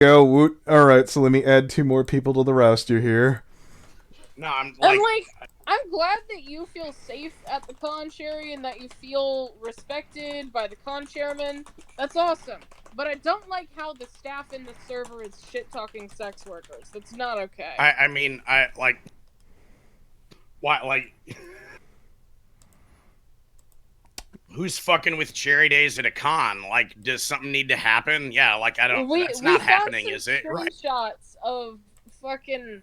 Go, woot. Alright, so let me add 2 more people to the roster here. No, I'm And like, I'm glad that you feel safe at the con, Sherry, and that you feel respected by the con chairman. That's awesome. But I don't like how the staff in the server is shit-talking sex workers. That's not okay. I mean, I like, why, like, who's fucking with cherry days at a con? Like, does something need to happen? Yeah, like, I don't, that's not happening, is it? Right. Screenshots of fucking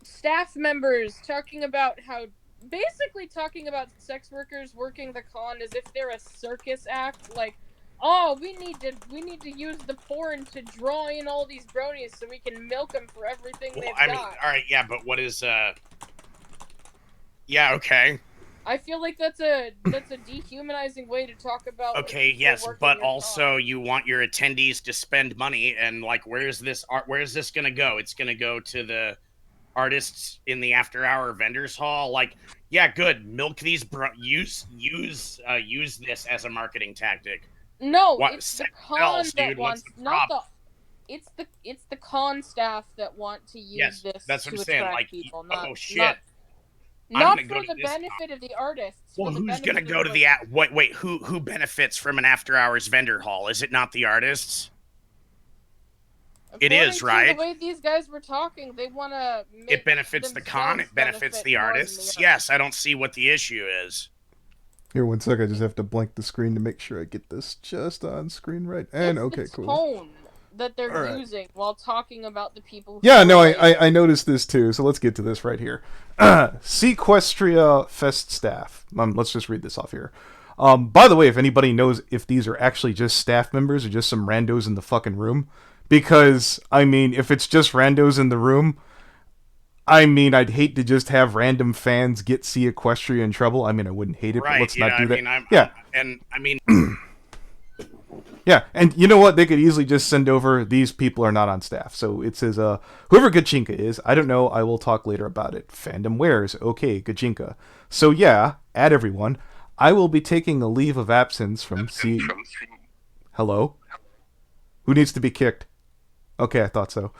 staff members talking about how, basically talking about sex workers working the con as if they're a circus act. Like, oh, we need to use the porn to draw in all these bronies so we can milk them for everything they've got. Mean, all right, yeah, but what is yeah, okay. I feel like that's a dehumanizing way to talk about. Okay, yes, but also you want your attendees to spend money, and like, where's this gonna go? It's gonna go to the artists in the after-hour vendors hall. Like, yeah, good. Milk these. Use this as a marketing tactic. No, it's the con that wants, not the. It's the con staff that want to use this. That's what to I'm saying. attract Like, people, oh shit. Not for the benefit of the artists. Well, who's gonna go to the wait? Who benefits from an after-hours vendor hall? Is it not the artists? It is, right? The way these guys were talking, they want to. It benefits the con. It benefits the artists. Yes, I don't see what the issue is. Here, 1 sec. I just have to blank the screen to make sure I get this just on screen right. And it's okay, the cool. Tone that they're using while talking about the people. Yeah, no, I noticed this too. So let's get to this right here. Seaquistria Fest staff. Let's just read this off here. By the way, if anybody knows if these are actually just staff members or just some randos in the fucking room, because I mean, if it's just randos in the room, I mean, I'd hate to just have random fans get Seaquistria in trouble. I mean, I wouldn't hate it, but let's not do that. I mean. Yeah, and you know what? They could easily just send over, these people are not on staff. So it says, whoever Gachinka is, I don't know, I will talk later about it. Fandom wears, okay, Gachinka. So yeah, add everyone. I will be taking a leave of absence from Hello? Who needs to be kicked? Okay, I thought so.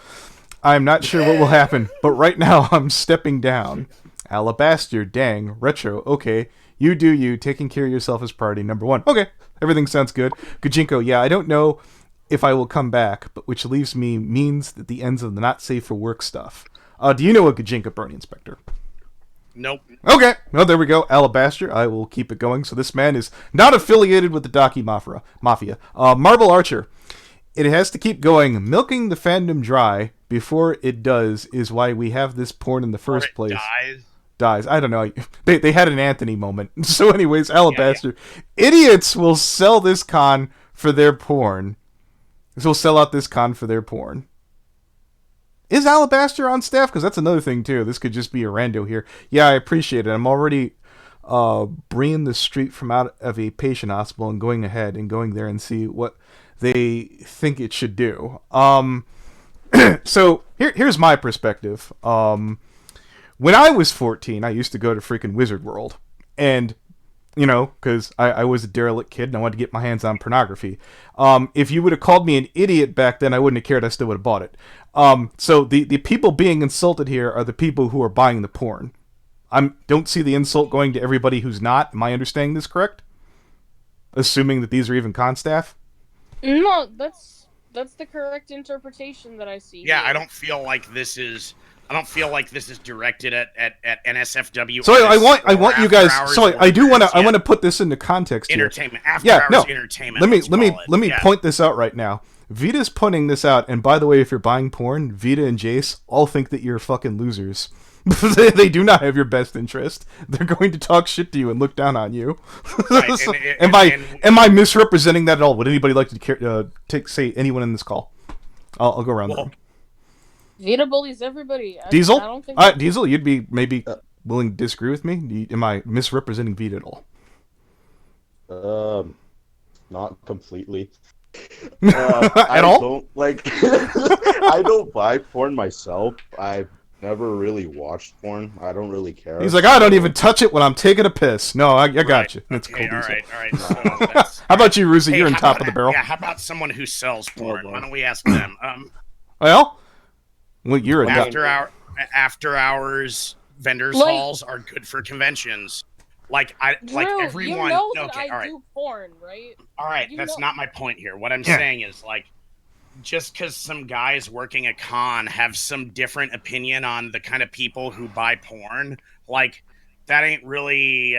I'm not sure what will happen, but right now I'm stepping down. Alabaster, dang, retro, okay. You do you, taking care of yourself as priority number 1. Okay, everything sounds good. Gujinko, yeah, I don't know if I will come back, but which leaves me means that the ends of the not safe for work stuff. Do you know a Gujinka Brony Inspector? Nope. Okay, well, there we go. Alabaster, I will keep it going. So this man is not affiliated with the Daki Mafia. Marble Archer, it has to keep going. Milking the fandom dry before it does is why we have this porn in the first place. Dies. I don't know. They had an Anthony moment. So anyways, Alabaster. Yeah. Idiots will sell this con for their porn. Will sell out this con for their porn. Is Alabaster on staff? Because that's another thing too. This could just be a rando here. Yeah, I appreciate it. I'm already bringing the street from out of a patient hospital and going ahead and going there and see what they think it should do. So here's my perspective. When I was 14, I used to go to freaking Wizard World. And, you know, because I was a derelict kid and I wanted to get my hands on pornography. If you would have called me an idiot back then, I wouldn't have cared. I still would have bought it. So the people being insulted here are the people who are buying the porn. I don't see the insult going to everybody who's not. Am I understanding this correct? Assuming that these are even con staff? No, that's the correct interpretation that I see. Yeah, here. I don't feel like this is directed at NSFW. So I want you guys. So I do want to. I want to put this into context here. Entertainment. After hours entertainment. Let me point this out right now. Vita's pointing this out, and by the way, if you're buying porn, Vita and Jace all think that you're fucking losers. They do not have your best interest. They're going to talk shit to you and look down on you. Right, so, am I misrepresenting that at all? Would anybody like to say anyone in this call? I'll go around there. Vita bullies everybody. Diesel? I don't think Diesel, you'd be maybe willing to disagree with me? Am I misrepresenting Vita at all? Not completely. At all? I don't buy porn myself. I've never really watched porn. I don't really care. He's like, I don't even touch it when I'm taking a piss. No, I got you. That's Okay, cool. all Diesel. right. So that's, How about you, Ruza? hey, You're in how top about- of the barrel. Yeah, how about someone who sells porn? boy. Why don't we ask them? Well, you're a After hours vendors Like- halls are good for conventions. Like Drew, everyone. you know that Okay, all I right. do porn, right? All right, You that's know- not my point here. What I'm Yeah. saying is, like, just because some guys working a con have some different opinion on the kind of people who buy porn, like, that ain't really,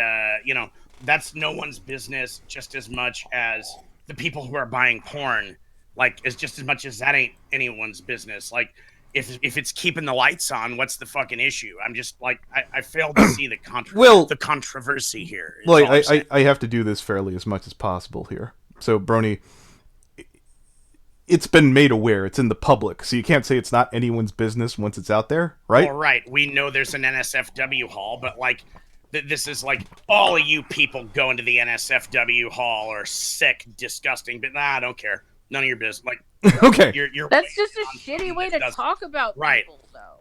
that's no one's business just as much as the people who are buying porn, like, is just as much as that ain't anyone's business. Like, if it's keeping the lights on, what's the fucking issue? I'm just, like, I fail to see the the controversy here. is all I'm Well, saying. I have to do this fairly as much as possible here. So, Brony, it's been made aware. It's in the public. So you can't say it's not anyone's business once it's out there, right? Well, right. We know there's an NSFW hall, but, like, this is like all of you people going to the NSFW hall are sick, disgusting, but I don't care. None of your business. Like, Okay. you're That's just a on something shitty way that to doesn't- talk about Right. people, though.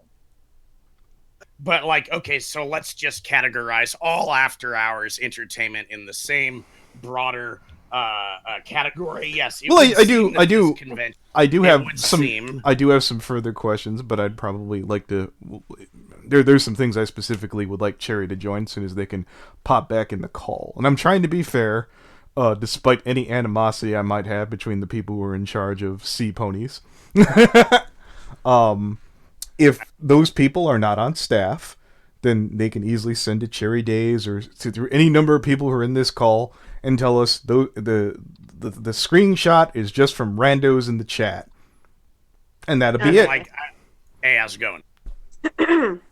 But, like, okay, so let's just categorize all after hours entertainment in the same broader category. Yes. it Well, would I do- seem that I do- this convention- I do It have would some. seem- I do have some further questions, but I'd probably like to. There's some things I specifically would like Cherry to join as soon as they can pop back in the call. And I'm trying to be fair, despite any animosity I might have between the people who are in charge of sea ponies. If those people are not on staff, then they can easily send to Cherry Days or through any number of people who are in this call and tell us the screenshot is just from randos in the chat, and that'll be it. Like, hey, how's it going?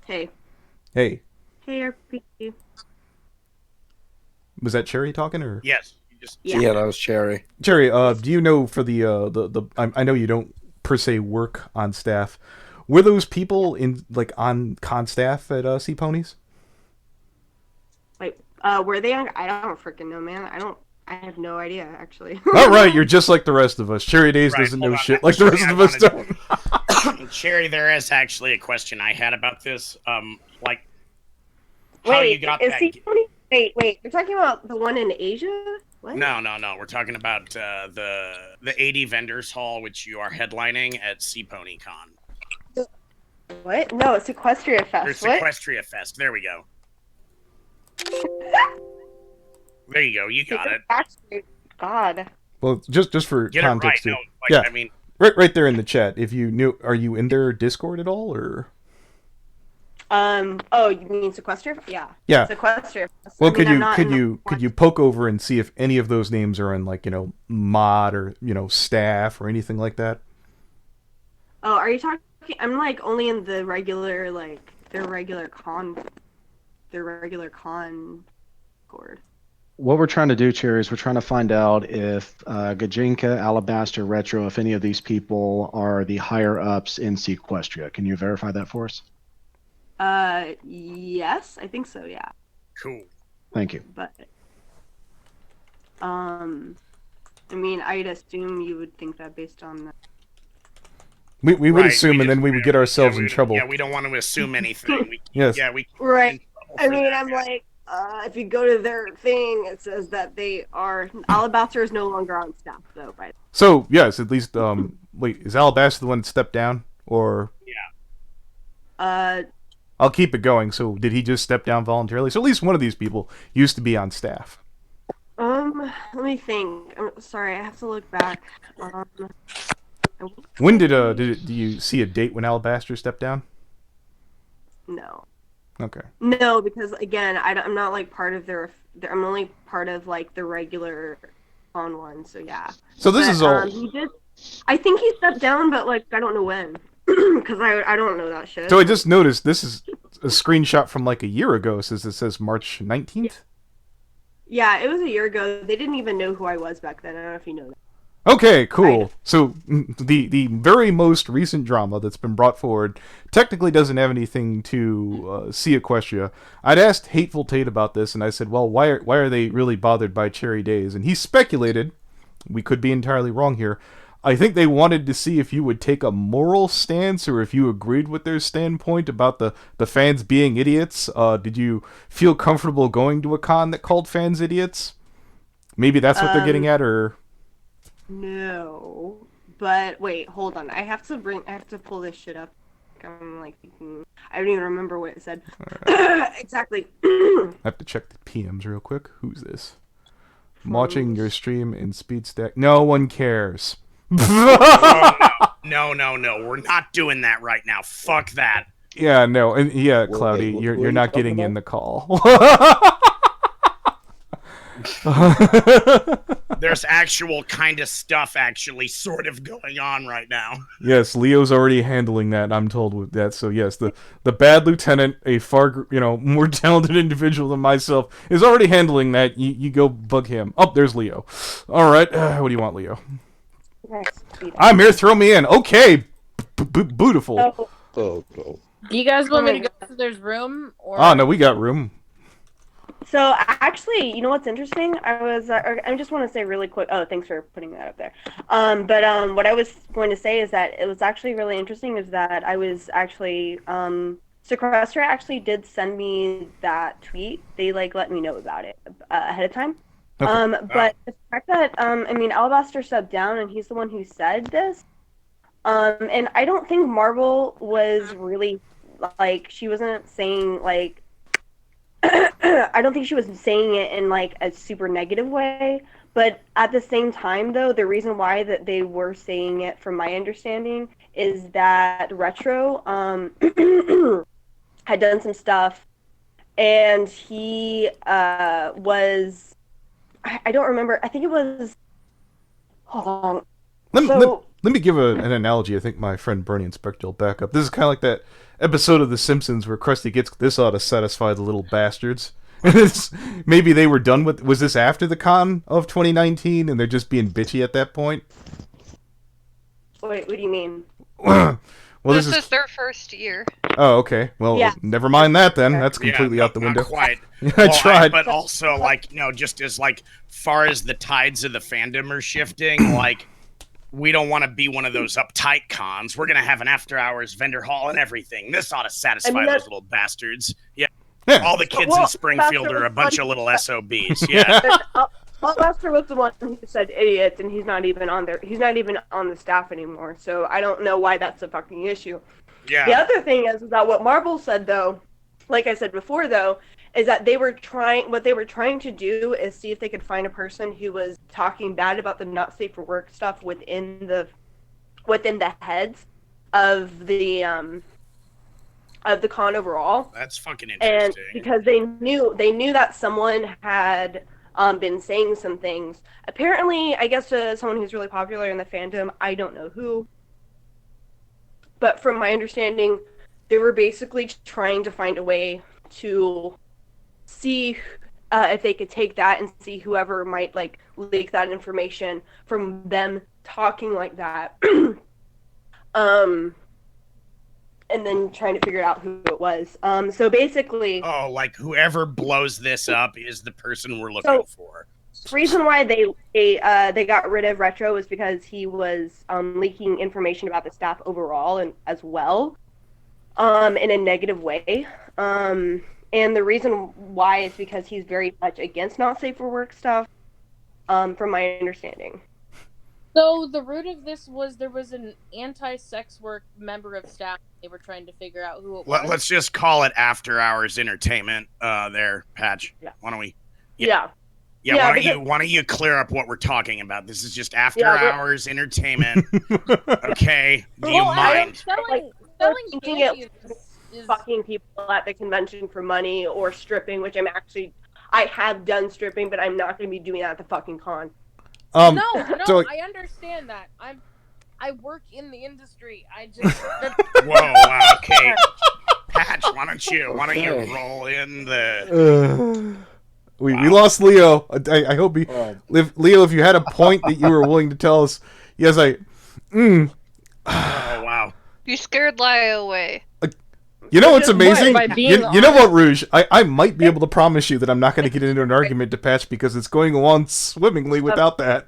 Hey. Hey, RP. was that Cherry talking or Yes. You just Yeah. that was Cherry. Cherry? Do you know for the I know you don't per se work on staff. Were those people in like on con staff at Sea Ponies? Wait, were they on? I don't freaking know, man. I have no idea, actually. All right, you're just like the rest of us. Cherry Days Right, doesn't hold know on. shit like the rest Actually, of us I do. Cherry, there is actually a question I had about this. Like, how Wait, you got is that? Seaquistria? Wait. You're talking about the one in Asia? What? No. We're talking about the 80 vendors hall, which you are headlining at Sea Pony Con. What? No, it's Seaquistria Or Fest. What? Seaquistria Fest. There we go. There you go. You got it. Actually, God. Well, just for Get it right. context, No, too. like, Yeah. I mean, Right there in the chat. If you knew, are you in their Discord at all, or? Oh, you mean Seaquistria? Yeah. Yeah. Seaquistria Fest. Well, I mean, I'm not could in the- you poke over and see if any of those names are in like mod or staff or anything like that? Oh, are you talking? I'm like only in the regular their regular con board. What we're trying to do, Cherry, is we're trying to find out if Gajinka, Alabaster, Retro, if any of these people are the higher ups in Seaquistria. Can you verify that for us? Yes, I think so. Yeah, cool. Thank you. but I mean, I'd assume you would think that based on the. We would Right, assume, and just- then we would get ourselves yeah, in trouble. Yeah, we don't want to assume anything. Yes. Yeah, we. Right. in trouble I for mean, that, I'm yeah. like, if you go to their thing, it says that they are Alabaster is no longer on staff, though. Right. So yes, at least wait, is Alabaster the one that stepped down, or I'll keep it going. So did he just step down voluntarily? So at least one of these people used to be on staff. Let me think. I'm sorry, I have to look back. When do you see a date when Alabaster stepped down? No. Okay. No, because again, I'm not like part of I'm only part of like the regular on one. So yeah. So this But, is all. He did. I think he stepped down, but like I don't know when, because I don't know that shit. So I just noticed this is a screenshot from like a year ago. It says March 19th. Yeah, it was a year ago. They didn't even know who I was back then. I don't know if you know that. Okay, cool. Right. So the very most recent drama that's been brought forward technically doesn't have anything to Seaquistria. I'd asked Hateful Tate about this, and I said, well, why are they really bothered by Cherry Days? And he speculated, we could be entirely wrong here, I think they wanted to see if you would take a moral stance or if you agreed with their standpoint about the fans being idiots. Did you feel comfortable going to a con that called fans idiots? Maybe that's what they're getting at, or... No. But wait, hold on. I have to pull this shit up. I'm like thinking, I don't even remember what it said. Exactly. I have to check the PMs real quick. Who's this? I'm watching your stream in speed stack. No one cares. No. We're not doing that right now. Fuck that. Yeah, no, and yeah, Cloudy, what you're are not you getting talking in the call. There's actual kind of stuff actually sort of going on right now. Yes, Leo's already handling that. I'm told with that. So yes, the bad lieutenant, a far more talented individual than myself, is already handling that. You go bug him. Oh, there's Leo. All right, what do you want, Leo? I'm here. Throw me in. Okay, beautiful. Oh. Do you guys want me to go so there's room? Or... Oh no, we got room. So actually, you know what's interesting? I just want to say really quick. Oh, thanks for putting that up there. But what I was going to say is that it was actually really interesting. Is that I was actually Seaquistria actually did send me that tweet. They let me know about it ahead of time. Okay. But the fact that Alabaster stepped down and he's the one who said this. And I don't think Marvel was really she wasn't saying I don't think she was saying it in a super negative way, but at the same time though, the reason why that they were saying it from my understanding is that Retro had done some stuff and he was I don't remember, I think it was hold on. Let me give an analogy. I think my friend Bernie and Spectre will back up. This is kind of like that episode of The Simpsons where Krusty gets this ought to satisfy the little bastards. Maybe they were done with... Was this after the con of 2019 and they're just being bitchy at that point? Wait, what do you mean? Well, this is their first year. Oh, okay. Well, yeah. Never mind that then. That's completely out the window. Not quite. I tried. But also, just as far as the tides of the fandom are shifting, we don't want to be one of those uptight cons. We're going to have an after-hours vendor hall and everything. This ought to satisfy those little bastards. Yeah. All the kids in Springfield are a bunch of little SOBs. Yeah. Alabaster was the one who said idiots, and he's not even on there. He's not even on the staff anymore, so I don't know why that's a fucking issue. Yeah. The other thing is that what Marvel said, though, like I said before, though, is that what they were trying to do is see if they could find a person who was talking bad about the not safe for work stuff within the heads of the con overall. That's fucking interesting. And because they knew that someone had been saying some things. Apparently, I guess someone who's really popular in the fandom, I don't know who. But from my understanding, they were basically trying to find a way to see if they could take that and see whoever might leak that information from them talking like that. And then trying to figure out who it was. So basically... Oh, whoever blows this up is the person we're looking for. The reason why they got rid of Retro was because he was leaking information about the staff overall and as well, in a negative way. And the reason why is because he's very much against not safe for work stuff, from my understanding. So the root of this was there was an anti-sex work member of staff. They were trying to figure out who it was. Let's just call it after-hours entertainment. There, Patch. Yeah. Why don't we? Yeah. Why don't you clear up what we're talking about? This is just after-hours entertainment. Okay. Do you mind? Selling Thinking is fucking people at the convention for money or stripping, which I have done stripping, but I'm not going to be doing that at the fucking con. No, I understand that. I work in the industry. Whoa, wow, okay. Patch, why don't you roll in the... We lost Leo. I hope Leo, if you had a point that you were willing to tell us. Yes, Oh, wow. You scared Lyle away. You know what's amazing? You know what, Rouge? I might be able to promise you that I'm not going to get into an argument to Patch because it's going on swimmingly without that.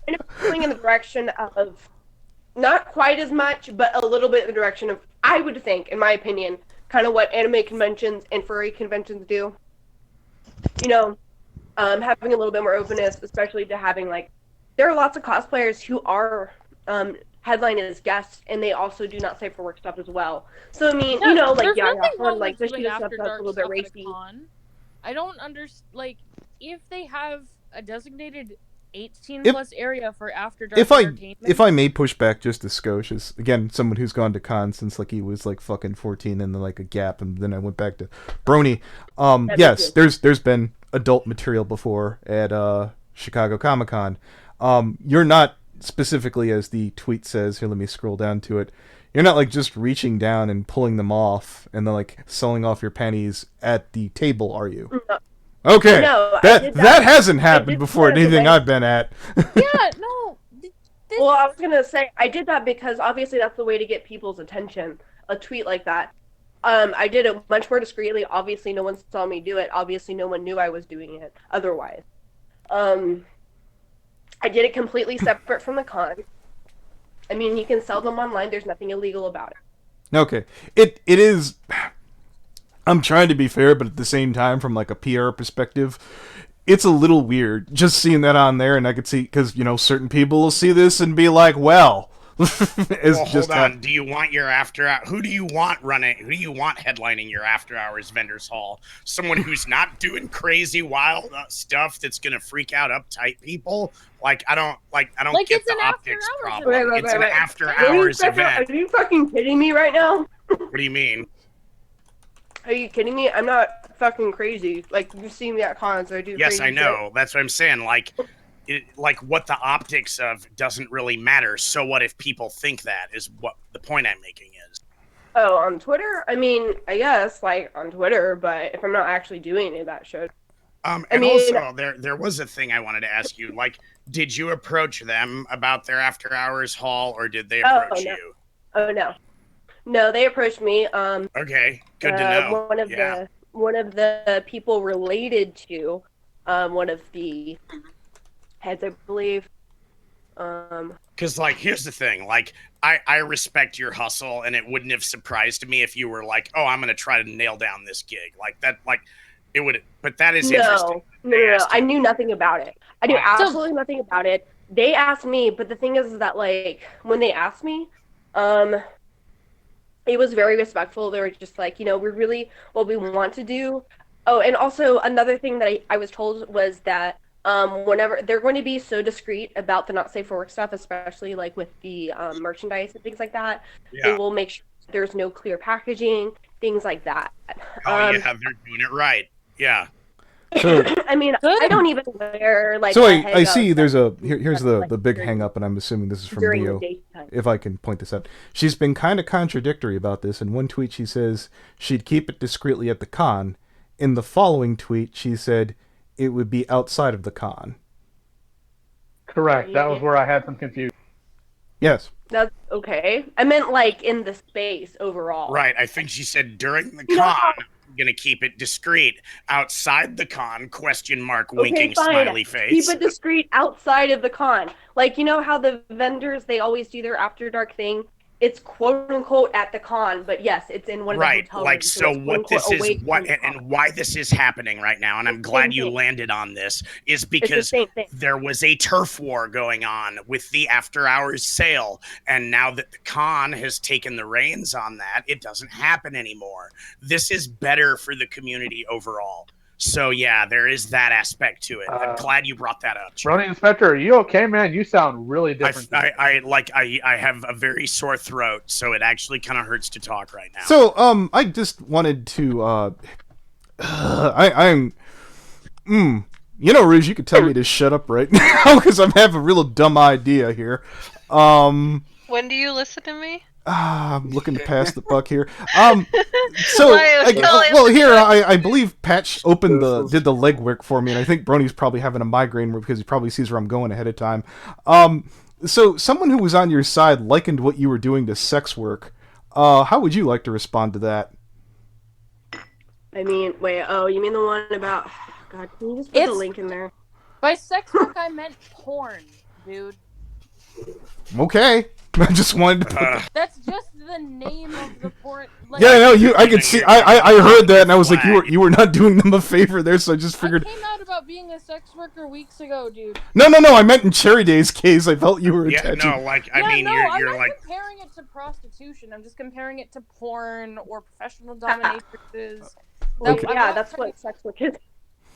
And going in the direction of not quite as much, but a little bit in the direction of, I would think, in my opinion, kind of what anime conventions and furry conventions do. You know, having a little bit more openness, especially to having, like, there are lots of cosplayers who are headline as guests, and they also do not safe for work stuff as well. So, I mean, you know, like, there's yeah, nothing wrong like, with the doing stuff after that's a dark little bit stuff at a racy. con. I don't understand, like, if they have a designated 18 If- plus area for after dark If I entertainment. may push back just a skosh, as again someone who's gone to cons since like he was like fucking 14 and then like a gap and then I went back to Brony. Yes, there's been adult material before at Chicago Comic-Con. You're not specifically, as the tweet says, here let me scroll down to it. You're not like just reaching down and pulling them off and then like selling off your pennies at the table, are you? No. Okay. No, that hasn't happened did before at that anything event. I've been at. Yeah, no. Well, I was gonna say I did that because obviously that's the way to get people's attention. A tweet like that. I did it much more discreetly. Obviously, no one saw me do it. Obviously, no one knew I was doing it. Otherwise, I did it completely separate from the con. I mean, you can sell them online. There's nothing illegal about it. Okay. It is. I'm trying to be fair, but at the same time, from like a PR perspective, it's a little weird just seeing that on there, and I could see because certain people will see this and be like, "Well, it's Well, just hold on. Do you want your who do you want running? Who do you want headlining your after hours vendors hall? Someone who's not doing crazy wild stuff that's gonna freak out uptight people. Like I don't Like, get it's the an optics after-hours problem. event. It's an Right. after hours event. Are you fucking kidding me right now? What do you mean? Are you kidding me? I'm not fucking crazy. Like, you've seen me at cons. I do. Yes, crazy I shit. know. That's what I'm saying. Like what the optics of doesn't really matter. So what if people think that is what the point I'm making is? Oh, on Twitter? I mean, I guess, like, on Twitter, but if I'm not actually doing any of that shit. And mean- also, there was a thing I wanted to ask you. Like, did you approach them about their after hours hall, or did they approach no. you? Oh, no. No, they approached me. Okay, good to know. One of the people related to one of the heads, I believe. Because, like, here's the thing. Like, I respect your hustle, and it wouldn't have surprised me if you were like, oh, I'm going to try to nail down this gig. Like, that, like, it would, but that is interesting. No. I knew nothing about it. I knew Wow. absolutely nothing about it. They asked me, but the thing is that, like, when they asked me, it was very respectful. They were just like, we're really, what we want to do. Oh, and also another thing that I was told was that whenever they're going to be so discreet about the not safe for work stuff, especially like with the merchandise and things like that, they will make sure there's no clear packaging, things like that. Oh, yeah, they're doing it right. Yeah. So, I mean, I don't even wear like. so a I hang-up see there's stuff here's like, the big during- hang up, and I'm assuming this is from during the Rio. daytime. If I can point this out, she's been kind of contradictory about this. In one tweet, she says she'd keep it discreetly at the con. In the following tweet, she said it would be outside of the con. Correct. That was where I had some confusion. Yes. That's okay. I meant like in the space overall. Right. I think she said during the No. con, I'm going to keep it discreet. Outside the con, question mark, winking Okay, fine. smiley face. Keep it discreet outside of the con. Like, you know how the vendors, they always do their after dark thing? It's quote unquote at the con, but yes, it's in one of the Right, hotel like, rooms, so it's, what quote, this away is, from what the con. and why this is happening right now, and I'm It's the glad same you thing. landed on this, is It's the because same thing. there was a turf war going on with the after hours sale, and now that the con has taken the reins on that, it doesn't happen anymore. This is better for the community overall. So yeah, there is that aspect to it. I'm glad you brought that up. Brony Inspector, are you okay, man? You sound really different. I have a very sore throat, so it actually kind of hurts to talk right now. So I just wanted to Rouge, you could tell me to shut up right now because I have a real dumb idea here. When do you listen to me? I'm looking to pass the buck here. So Lyle, here I believe Patch did the legwork for me, and I think Brony's probably having a migraine because he probably sees where I'm going ahead of time. So someone who was on your side likened what you were doing to sex work. How would you like to respond to that? I mean, wait, oh, you mean the one about... God, can you just put the link in there? By sex work, I meant porn, dude. Okay. I just wanted to put That's just the name of the port. Like, Yeah, no, I could see. I heard that, and I was like, you were not doing them a favor there, so I just figured. I came out about being a sex worker weeks ago, dude. No, I meant in Cherry Day's case. I felt you were attaching. No, like I mean, I'm you're not like comparing it to prostitution. I'm just comparing it to porn or professional dominatrixes. Okay. Yeah, that's what sex work is.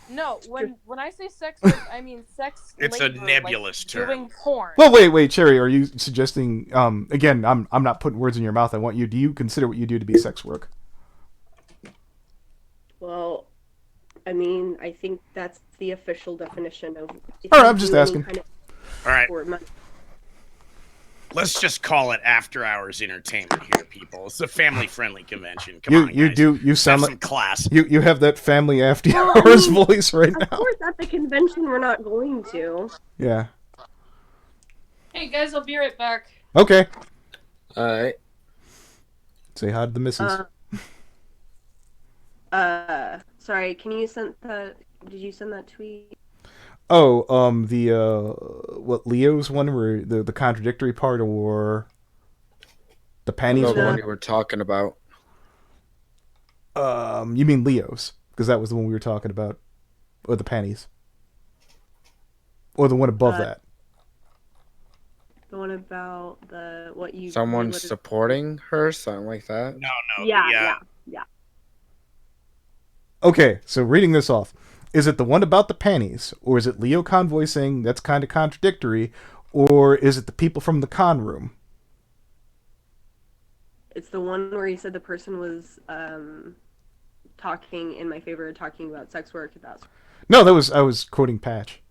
No, when I say sex work, I mean sex. It's labor, a nebulous like term. Doing porn. Well, wait, Cherry. Are you suggesting? Again, I'm not putting words in your mouth. I want you. Do you consider what you do to be sex work? Well, I mean, I think that's the official definition of. All right, I'm just asking. Kind of All right. for money. Let's just call it after-hours entertainment here, people. It's a family-friendly convention. Come on, You guys. do. You sound Have like some class. you have that family after hours voice right Of now. course, at the convention, we're not going to. Yeah. Hey guys, I'll be right back. Okay. Alright. Say hi to the missus. Sorry, can you send that? Did you send that tweet? Oh, the what Leo's one where the contradictory part, or the panties No, the one? one you were talking about. You mean Leo's? Because that was the one we were talking about, or the panties, or the one above that. The one about the what you. Someone what is- supporting her, something like that. No. Yeah. Okay, so reading this off, is it the one about the panties, or is it Leo Convoy saying that's kind of contradictory, or is it the people from the con room? It's the one where you said the person was talking in my favor, talking about sex work. That's. No, I was quoting Patch.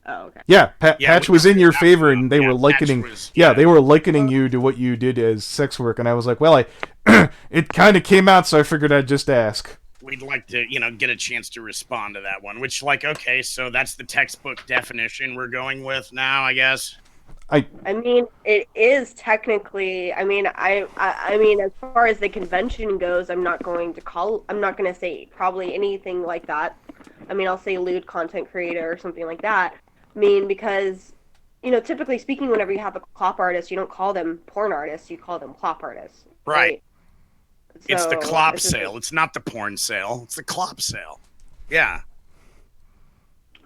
Oh, okay. Yeah, Yeah, Patch we was in your talked favor, about- and they yeah, were Patch likening. was- Yeah, yeah. they were likening you to what you did as sex work, and I was like, well, it kind of came out, so I figured I'd just ask. We'd like to, get a chance to respond to that one. Which, okay, so that's the textbook definition we're going with now, I guess. I mean, it is technically. I mean, I mean, as far as the convention goes, I'm not going to say probably anything like that. I mean, I'll say lewd content creator or something like that. I mean, because, typically speaking, whenever you have a clop artist, you don't call them porn artists, you call them clop artists. Right. It's the So, clop it's just- sale. It's not the porn sale. It's the clop sale. Yeah,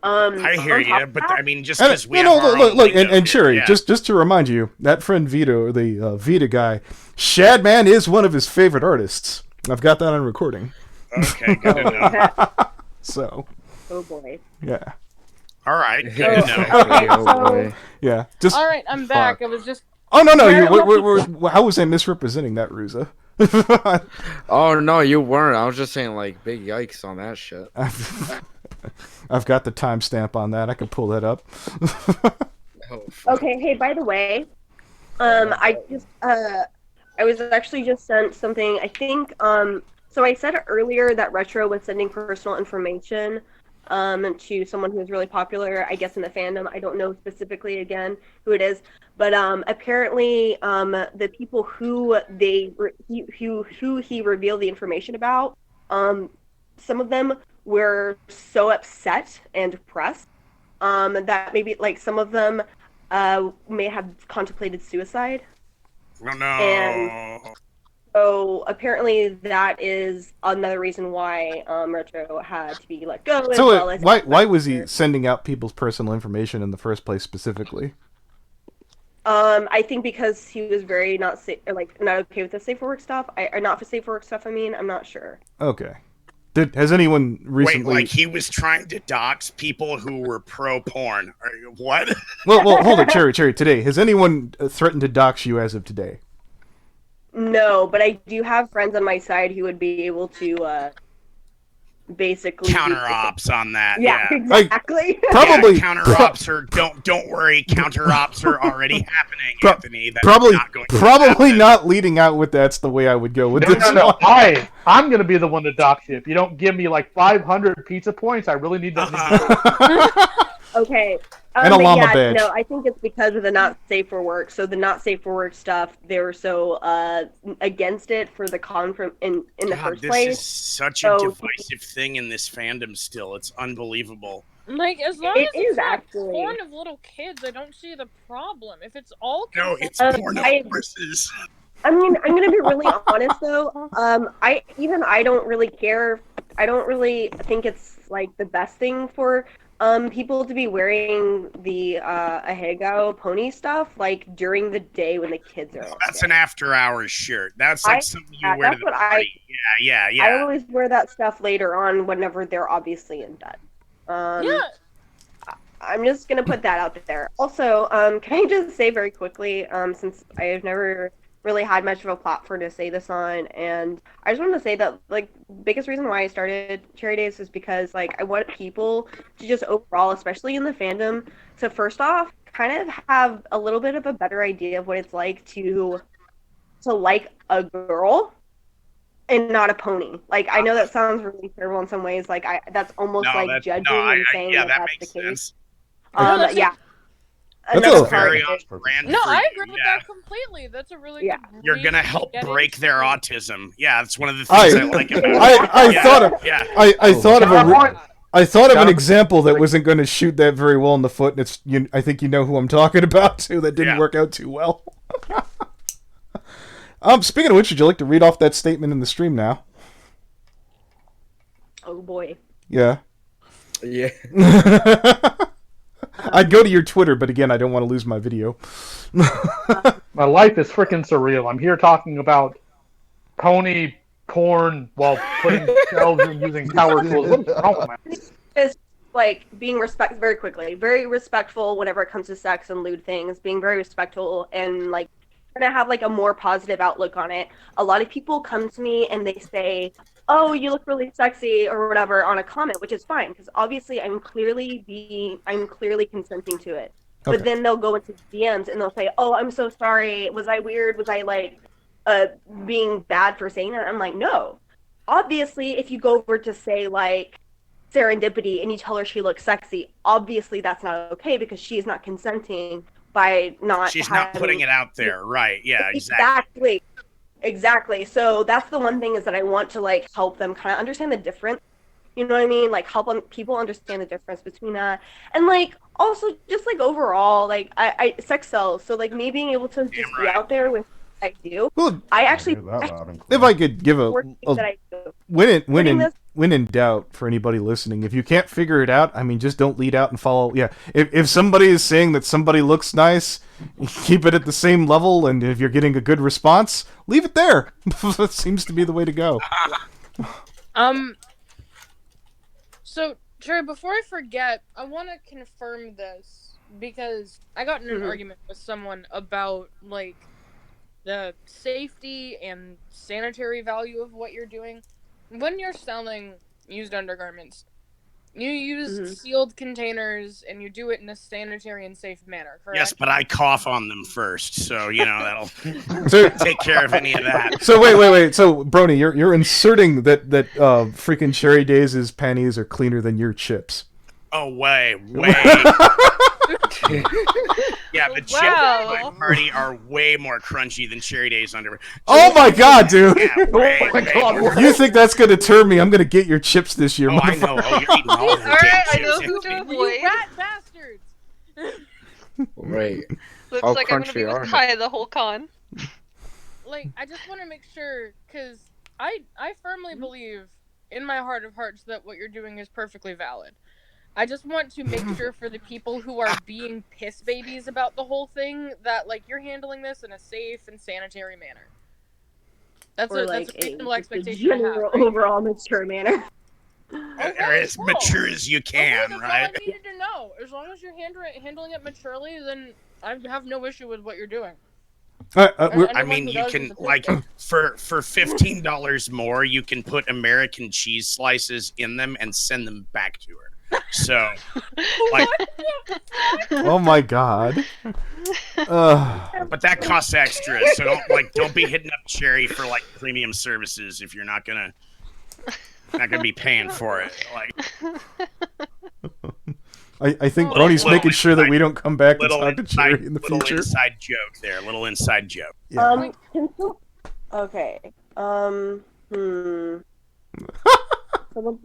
I I hear you, but I mean, just And, because we have our own look, lingo and here, Cherry, yeah. just to remind you, that friend Vito, the Vita guy, Shadman is one of his favorite artists. I've got that on recording. Okay, good to know. So, Oh boy. yeah. All right, good Yeah, to know. exactly. Oh, boy. Yeah. Just. All right, I'm back. I was just. Oh no, Very how was I misrepresenting that, Ruza? Oh, no, you weren't. I was just saying, big yikes on that shit. I've got the timestamp on that. I can pull that up. Oh, fuck. Okay. Hey, by the way, I was actually just sent something. I think so I said earlier that Retro was sending personal information to someone who was really popular, I guess, in the fandom. I don't know specifically again who it is, but apparently the people who he revealed the information about, some of them were so upset and depressed that maybe some of them may have contemplated suicide. Oh, no. And- So apparently that is another reason why Retro had to be let go. As So well as why was he sending out people's personal information in the first place specifically? I think because he was very not okay with the safe for work stuff. Or not for safe for work stuff. I mean, I'm not sure. Okay. Has anyone recently? Wait, he was trying to dox people who were pro-porn. What? well, hold it, Cherry. Today, has anyone threatened to dox you as of today? No, but I do have friends on my side who would be able to basically Counter ops on that. Yeah, Yeah. exactly. Probably. Yeah, counter ops are don't worry. Counter ops are already happening, Anthony. That's Probably not going to probably happen. not leading out with that's the way I would go with No, this. no. I'm gonna be the one to dox you. If you don't give me 500 pizza points, I really need that. Okay. And a but llama yeah, badge. No, I think it's because of the not safe for work. So the not safe for work stuff, they were so against it for the in the God, first this place. is such a So- divisive thing in this fandom still. It's unbelievable. Like, as long It as it's is not actually. porn of little kids, I don't see the problem. If it's all No, it's porn of horses. I mean, I'm gonna be really honest though. I don't really care. I don't really think it's like the best thing for people to be wearing the ahegao pony stuff like during the day when the kids are. That's an after-hours shirt. That's like something you wear to the party. Yeah. I always wear that stuff later on whenever they're obviously in bed. Yeah. I'm just gonna put that out there. Also, can I just say very quickly, since I have never really had much of a platform to say this on, and I just wanted to say that like biggest reason why I started Cherry Days is because like I want people to just overall, especially in the fandom, to first off kind of have a little bit of a better idea of what it's like to like a girl and not a pony. Like I know that sounds really terrible in some ways. Like that's almost judging and saying that that's the case. Yeah. That's very on brand. No, I agree with that completely. That's a really good You're gonna reason help to get break into their it. autism. Yeah, that's one of the things I like about it. I thought of an example that wasn't going to shoot that very well in the foot, and it's I think you know who I'm talking about too. That didn't work out too well. Speaking of which, would you like to read off that statement in the stream now? Oh boy. Yeah. Yeah. I'd go to your Twitter, but again, I don't want to lose my video. My life is freaking surreal. I'm here talking about pony porn while putting shelves and using power tools. What's wrong with my... Is like being very respectful whenever it comes to sex and lewd things, being very respectful and like trying to have like a more positive outlook on it. A lot of people come to me and they say, "Oh, you look really sexy" or whatever on a comment, which is fine because obviously I'm clearly consenting to it. Okay. But then they'll go into DMs and they'll say, "Oh, I'm so sorry. Was I weird? Was I like being bad for saying that?" I'm like, no. Obviously, if you go over to say like Serendipity and you tell her she looks sexy, obviously that's not okay because she's not consenting by not. She's not putting it out there, right? Yeah, Exactly. So that's the one thing is that I want to like help them kind of understand the difference. You know what I mean? Like help people understand the difference between that, and like also just like overall, like I sex sells. So like me being able to just be out there with what I do. Well, I actually, if I could give a when in doubt for anybody listening, if you can't figure it out, I mean, just don't lead out and follow. Yeah, if somebody is saying that somebody looks nice, keep it at the same level, and if you're getting a good response, leave it there. That seems to be the way to go. So, Jerry, before I forget, I want to confirm this because I got in an argument with someone about like the safety and sanitary value of what you're doing. When you're selling used undergarments, you use sealed containers and you do it in a sanitary and safe manner, correct? Yes, but I cough on them first, so that'll take care of any of that. So wait. So Brony, you're inserting that freaking Cherry Days' panties are cleaner than your chips. Oh, way. Yeah, the chips at my party are way more crunchy than Cherry Days underwear. Oh my god, dude! Yeah, way. You think that's gonna deter me? I'm gonna get your chips this year. Oh, I know. Oh, you're eating all the Alright, I damn know chips. who to avoid. You rat bastards! Right. Looks How like I'm gonna be crunchy are with they? Kai the whole con. Like, I just want to make sure, because I firmly believe in my heart of hearts that what you're doing is perfectly valid. I just want to make sure for the people who are being piss babies about the whole thing that, like, you're handling this in a safe and sanitary manner. That's a reasonable expectation to have, right? Overall mature manner. Or as mature as you can, that's right? all I needed to know. As long as you're handling it maturely, then I have no issue with what you're doing. I mean, you can, like, for $15 more, you can put American cheese slices in them and send them back to her. So, like, oh my god. but that costs extra. So don't be hitting up Cherry for like premium services if you're not gonna be paying for it. Like, I think Brony's making sure that we don't come back and talk to Cherry in the future. Little inside joke there. Little inside joke. Yeah. Okay. Someone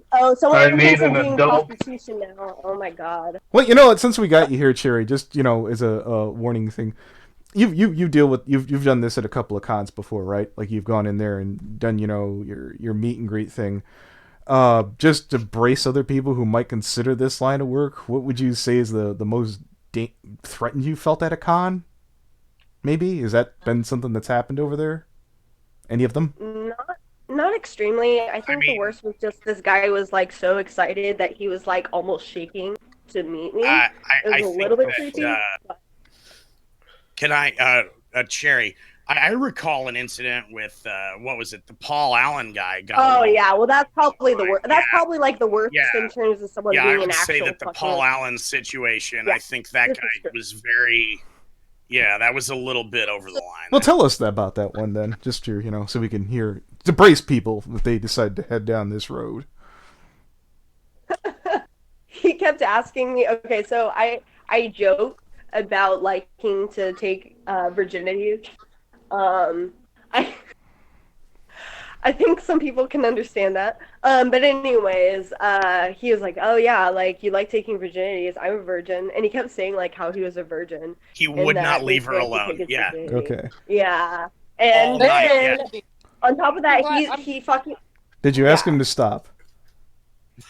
I need thinks I'm an doing adult. prostitution now. Oh my god. Well, you know what? Since we got you here, Cherry, just as a warning thing, you deal with you've done this at a couple of cons before, right? Like you've gone in there and done your meet and greet thing. Just to brace other people who might consider this line of work, what would you say is the most threatened you felt at a con? Maybe has that been something that's happened over there? Any of them? Not extremely. I think the worst was just this guy was like so excited that he was like almost shaking to meet me. It was a little bit creepy. Can I, Cherry? I recall an incident with what was it? The Paul Allen guy. Yeah, well that's probably the worst. That's probably like the worst in terms of someone being I an would actual. say that the Paul Allen situation. I think that guy was very. Yeah, that was a little bit over the line. Well, tell us about that one then, just to so we can hear to brace people if they decide to head down this road. He kept asking me. Okay, so I joke about liking to take virginity. I think some people can understand that. But anyways, he was like, "Oh yeah, like you like taking virginities. I'm a virgin," and he kept saying like how he was a virgin. He would not leave her alone. Yeah. Okay. Yeah, and then on top of that, he fucking. Did you ask him to stop?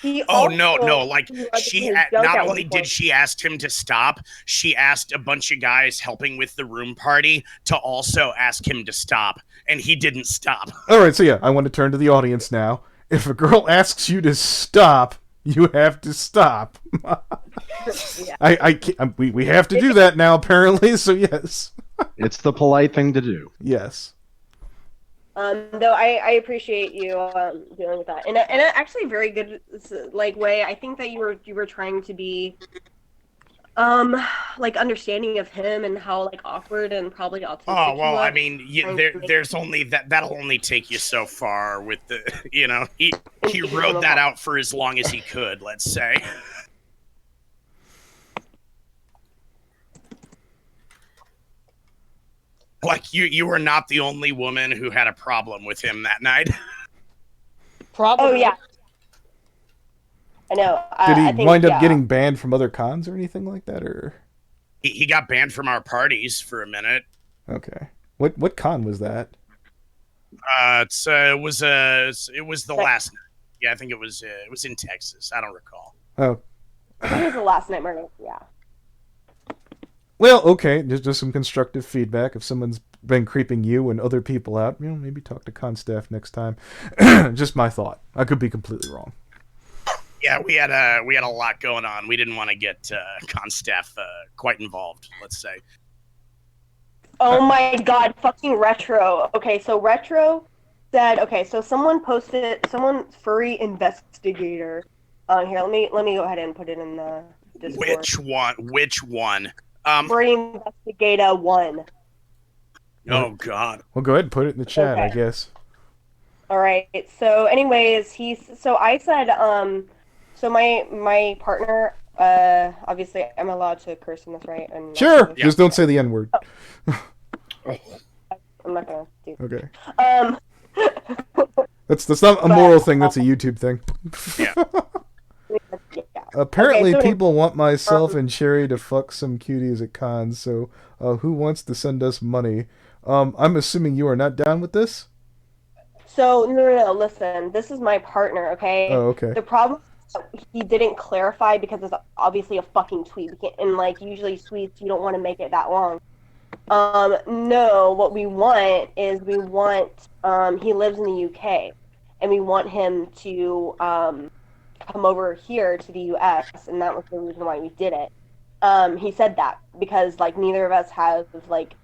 No! Like she not only did she ask him to stop, she asked a bunch of guys helping with the room party to also ask him to stop, and he didn't stop. All right, so yeah, I want to turn to the audience now. If a girl asks you to stop, you have to stop. We have to do that now, apparently. So yes, it's the polite thing to do. Yes. Though I appreciate you dealing with that, and actually a very good like way. I think that you were trying to be like understanding of him and how like awkward and probably autistic. Oh well, I mean, there's only that'll only take you so far with the he rode that out for as long as he could. Let's say. Like you were not the only woman who had a problem with him that night. Probably. Oh yeah. I know. Did he wind up getting banned from other cons or anything like that, or? He got banned from our parties for a minute. Okay. What con was that? It was the last night. Yeah, I think it was in Texas. I don't recall. Oh. I think it was the last night murder. Yeah. Well, okay, just some constructive feedback. If someone's been creeping you and other people out, maybe talk to con staff next time. Just my thought. I could be completely wrong. Yeah, we had a lot going on. We didn't want to get con staff quite involved. Let's say. Oh my god, fucking Retro. Okay, so Retro said. Okay, so someone furry investigator. Here, let me go ahead and put it in the Discord. Which one? Furry investigator 1. Oh god. Well, go ahead and put it in the chat, okay. I guess. All right. So, anyways, I said, so my partner, obviously, I'm allowed to curse in this, right? And sure. Just don't say the N-word. I'm not gonna do. Okay. That's not a moral thing. That's a YouTube thing. Yeah. Apparently, people want myself and Cherry to fuck some cuties at cons. So, who wants to send us money? I'm assuming you are not down with this. So no. Listen, this is my partner. Okay. Oh, okay. The problem is that he didn't clarify because it's obviously a fucking tweet, and like usually tweets you don't want to make it that long. No, what we want is he lives in the UK, and we want him to come over here to the US, and that was the reason why we did it. He said that because like neither of us have like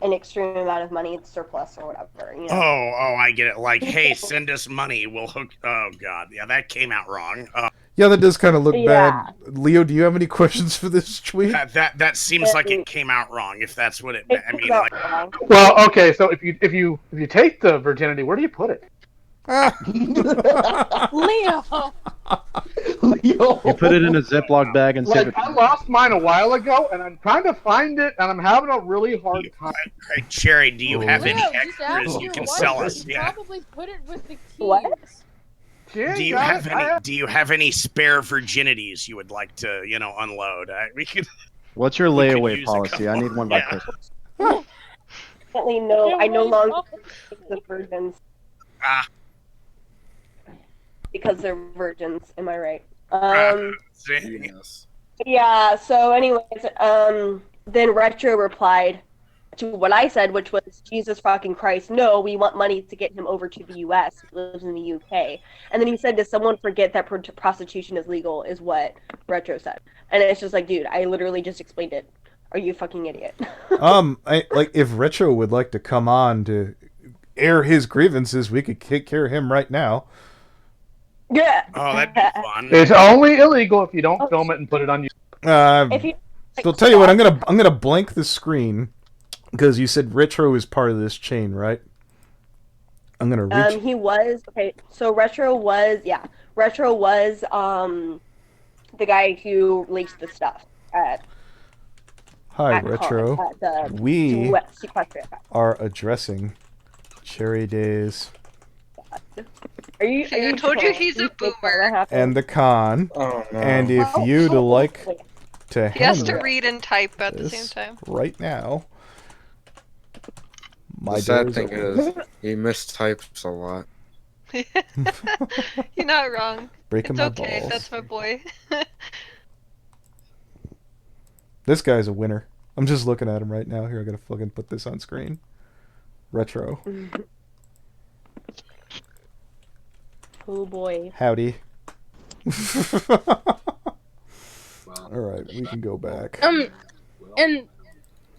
an extreme amount of money surplus or whatever. Oh, I get it. Like, hey, send us money. We'll hook. Oh god, yeah, that came out wrong. Yeah, that does kind of look bad. Leo, do you have any questions for this tweet? That seems like it came out wrong. If that's what it. I mean, like. Well, okay. So if you take the virginity, where do you put it? Leo. You put it in a Ziploc bag and save it. I lost mine a while ago, and I'm trying to find it, and I'm having a really hard time. Hey, Cherry, do you have any Leo, extras you can wife. sell us? You Yeah. probably put it with the keys. What? Do you have any spare virginities you would like to, unload? We could. What's your We could layaway use a policy? I couple. need one by Yeah. Christmas. Definitely no. I no longer the virgins because they're virgins. Am I right? Yes. Yeah. So, anyways, then Retro replied to what I said, which was, Jesus fucking Christ, no, we want money to get him over to the U.S. He lives in the U.K. And then he said, does someone forget that prostitution is legal, is what Retro said. And it's just like, dude, I literally just explained it. Are you a fucking idiot? If Retro would like to come on to air his grievances, we could take care of him right now. Yeah. Oh, that'd be fun. It's only illegal if you don't film it and put it on YouTube. If you, So I'll tell you what, I'm gonna blank the screen because you said Retro is part of this chain, right? I'm gonna reach. he was okay. So Retro was the guy who leaked the stuff at. Hi, at Retro. Con, at the We Seaquistria. are addressing Cherry Days I told you he's a boomer. and the con. Oh no. And if you'd like to He has to handle read and type at the this same time. right now, my The sad doors thing are is, he mistypes a lot. You're not wrong. breaking It's my okay. balls. That's my boy. This guy's a winner. I'm just looking at him right now. Here, I gotta fucking put this on screen. Retro. Oh boy. Howdy. Alright, we can go back. And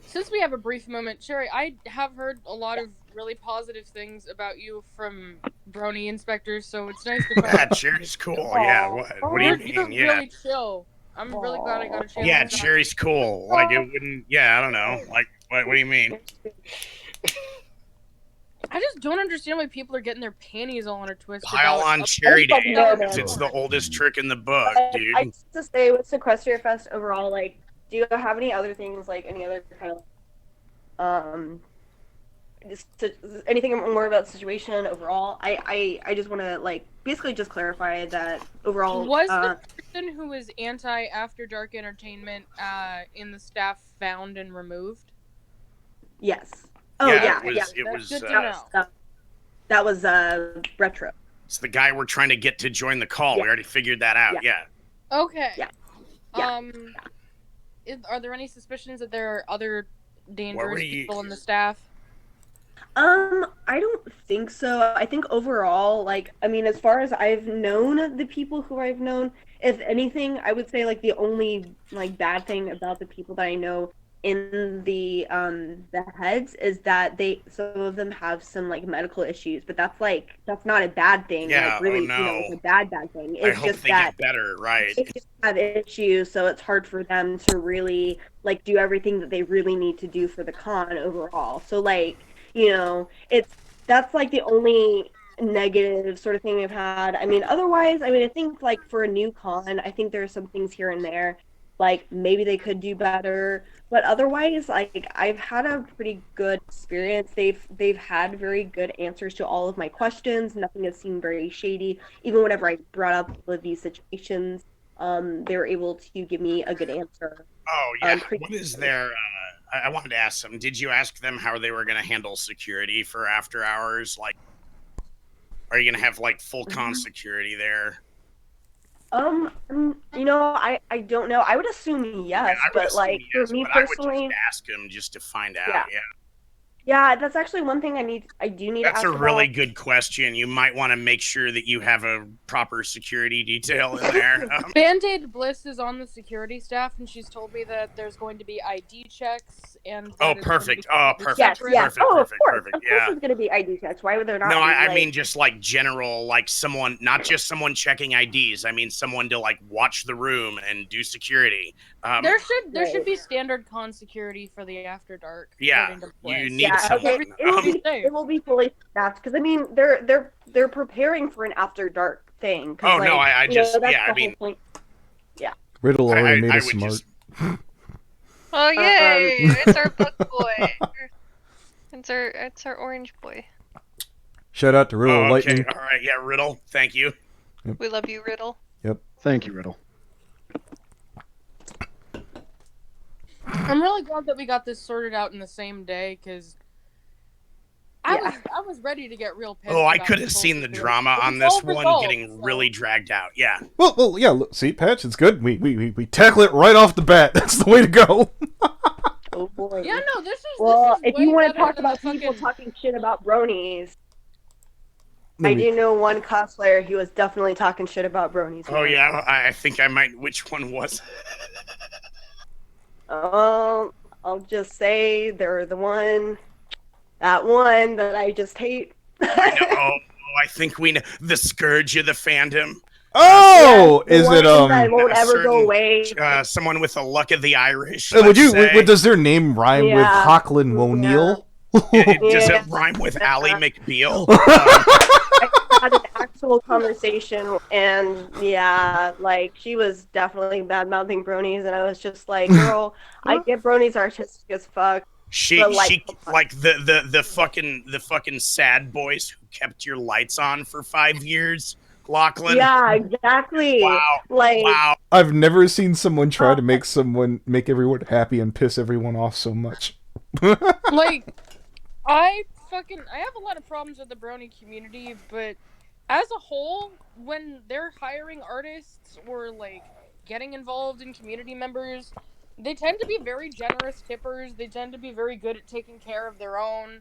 since we have a brief moment, Sherry, I have heard a lot of really positive things about you from brony inspectors, so it's nice to find That Cherry's cool. Yeah. What do you You're mean? Yeah. really chill. I'm really glad I got a chance. Yeah, to talk. Cherry's cool. Like, it wouldn't. Yeah, I don't know. Like, what do you mean? I just don't understand why people are getting their panties all in a twist. Pile about on a- Cherry Day. No, Because it's the oldest trick in the book, dude. I just to say with Seaquistria Fest overall, like, do you have any other things, like any other kind of anything more about the situation overall? I just want to like basically just clarify that overall. Was the person who was anti After Dark Entertainment in the staff found and removed? Yes. Oh Yeah, yeah, it was, That's good to know. that was Retro. It's the guy we're trying to get to join the call. Yeah. We already figured that out. Yeah. Okay. Yeah. Are there any suspicions that there are other dangerous you- people in the staff? I don't think so. I think overall, like, I mean, as far as I've known the people who I've known, if anything, I would say like the only like bad thing about the people that I know in the heads is that some of them have some like medical issues, but that's not a bad thing. Yeah, like really, oh, no. It's a bad thing. I It's hope just they that get better, right? they just have issues, so it's hard for them to really like do everything that they really need to do for the con overall. So like, that's like the only negative sort of thing we've had. I mean, otherwise, I think like for a new con, I think there are some things here and there, like maybe they could do better. But otherwise, like I've had a pretty good experience. They've had very good answers to all of my questions. Nothing has seemed very shady. Even whenever I brought up with these situations, they were able to give me a good answer. Oh, yeah. What is their... I wanted to ask them, did you ask them how they were going to handle security for after hours? Like, are you going to have, like, full con security there? I don't know. I would assume yes, Yeah, I would but assume like yes, for me but I would personally, just ask them just to find out. Yeah. Yeah. yeah, that's actually one thing I do need to That's ask a really about. good question. You might want to make sure that you have a proper security detail in there. Band-Aid Bliss is on the security staff, and she's told me that there's going to be ID checks and. Oh, that it's going to perfect. be Oh, perfect. Yes, separate. yes. Perfect, Oh, perfect, of course. perfect, Of course yeah. there's going to be ID checks. Why would there not No, be? I like... mean just like general, like someone, not just someone checking IDs. I mean someone to like watch the room and do security. There should be standard con security for the After Dark. Yeah, according to Bliss. you need someone. It will be fully staffed because I mean they're preparing for an After Dark thing. 'cause, Oh, no, like, I you know, just- that's yeah, the I mean- whole point. Riddle already made I us would smart. just- Oh yay! It's our book boy. It's our orange boy. Shout out to Riddle Oh, okay, Lightning. all right, yeah, Riddle, thank you. We love you, Riddle. Thank you, Riddle. I'm really glad that we got this sorted out in the same day, because I was ready to get real pissed. Oh, I about could this have whole seen the situation. drama It on was this all one resolved, getting so- really dragged out. Yeah. Well, yeah. Look, see, Patch, it's good. We tackle it right off the bat. That's the way to go. Oh boy. Yeah, no, this is Well, this is if you way want to better talk than the about people fucking- talking shit about bronies, No, I we- do know one cosplayer who was definitely talking shit about bronies. Oh yeah, I think I might. Which one was? I'll just say they're that one that I just hate. Oh, I think we know the scourge of the fandom. Oh, Yes, is the it one that won't a ever go certain, away? Someone with the luck of the Irish. would let's you? say. Does their name rhyme with Yeah. Hochland O'Neill? Does Yeah. it rhyme with Ally McBeal? I had an actual conversation, and yeah, like she was definitely bad mouthing bronies, and I was just like, girl, I get bronies artistic as fuck. She But, like, the fucking sad boys who kept your lights on for 5 years, Lachlan. Yeah, exactly. Wow. Like, Wow. I've never seen someone try to make everyone happy and piss everyone off so much. Like, I have a lot of problems with the brony community, but as a whole, when they're hiring artists or like getting involved in community members, they tend to be very generous tippers. They tend to be very good at taking care of their own.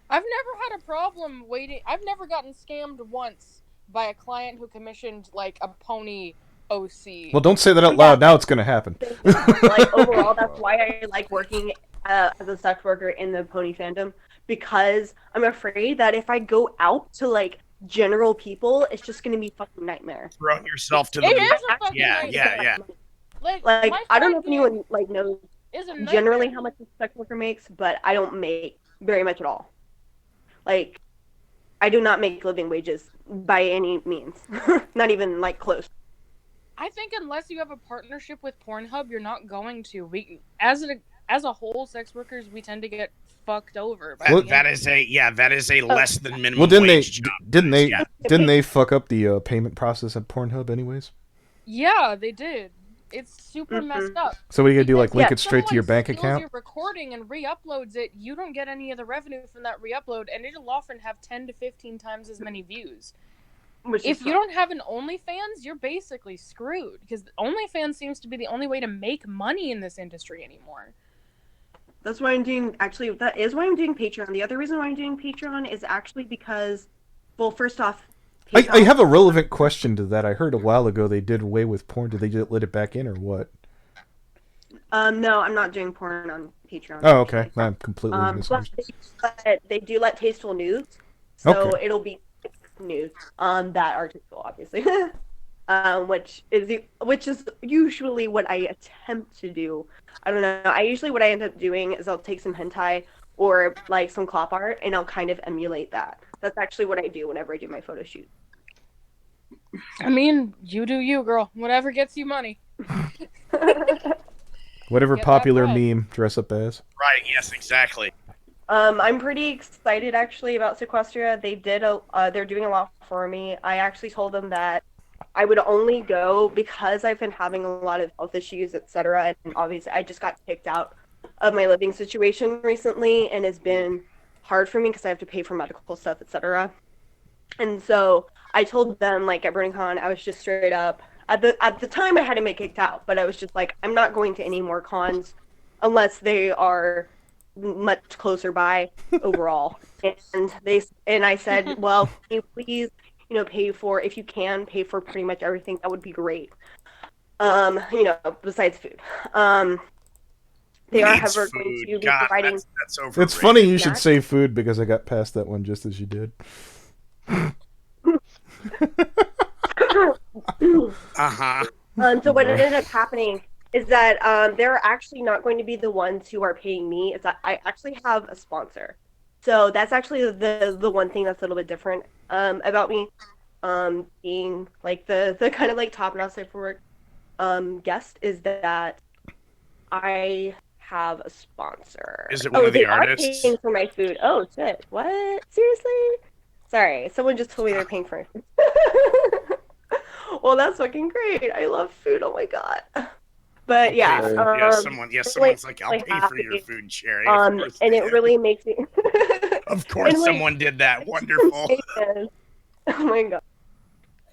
I've never had a problem waiting. I've never gotten scammed once by a client who commissioned like a pony OC. Well, don't say that out loud. Now it's gonna happen. like overall, that's why I like working as a sex worker in the pony fandom, because I'm afraid that if I go out to like general people, it's just gonna be fucking nightmare. Throwing yourself to the It is a fucking Yeah, nightmare. yeah. Like my I don't know if side anyone like knows is a generally nightmare. how much a sex worker makes, but I don't make very much at all. Like, I do not make living wages by any means. Not even like close. I think unless you have a partnership with Pornhub, you're not going to. We as a whole, sex workers, we tend to get fucked over. By the That is a less than minimum Well, didn't wage they? job. Didn't Yeah. they fuck up the payment process at Pornhub, anyways? Yeah, they did. It's super Mhm. messed up. So what are you gonna do? Like link Yeah, it straight to your Someone bank steals account? your recording and re-uploads it. You don't get any of the revenue from that re-upload, and it'll often have 10 to 15 times as many views. Which If is you don't have an OnlyFans, you're basically screwed, because OnlyFans seems to be the only way to make money in this industry anymore. That's why I'm doing, actually, that is why I'm doing Patreon. The other reason why I'm doing Patreon is actually because, well, first off, I have a relevant question to that. I heard a while ago they did away with porn. Did they just let it back in or what? No, I'm not doing porn on Patreon. Oh, okay. actually. I'm completely But misunderstood. they do let tasteful nudes, so Okay. it'll be nudes that are tasteful, obviously. Which is usually what I attempt to do. I don't know. What I end up doing is I'll take some hentai or like some clop art, and I'll kind of emulate that. That's actually what I do whenever I do my photo shoot. I mean, you do you, girl. Whatever gets you money. Whatever Get that popular bread. meme dress up as. Right. Yes. Exactly. I'm pretty excited actually about Seaquistria. They're doing a lot for me. I actually told them that I would only go because I've been having a lot of health issues, etc. And obviously, I just got kicked out of my living situation recently, and it's been hard for me because I have to pay for medical stuff, etc. And so I told them, like at BronyCon, I was just straight up. At the time, I hadn't been kicked out, but I was just like, I'm not going to any more cons unless they are much closer by overall. And I said, well, can you please, pay for, if you can, pay for pretty much everything. That would be great. Besides food. They are, Needs however, going food. to be God, providing. that's overrated. It's funny you should Snacks. say food because I got past that one just as you did. Uh-huh. So what ended up happening is that they're actually not going to be the ones who are paying me. It's that I actually have a sponsor. So that's actually the one thing that's a little bit different about me, being like the kind of like top notch for work guest, is that I have a sponsor. Is it one of the they are artists? paying for my food. Oh shit! What? Seriously? Sorry, someone just told me they're paying for my food. Well, that's fucking great. I love food. Oh my god. But yeah, someone's like, I'll really pay for your happy. food, Cherry. Of course And they it do. really makes me. Of course, and, like, someone did that. Wonderful. Oh my god.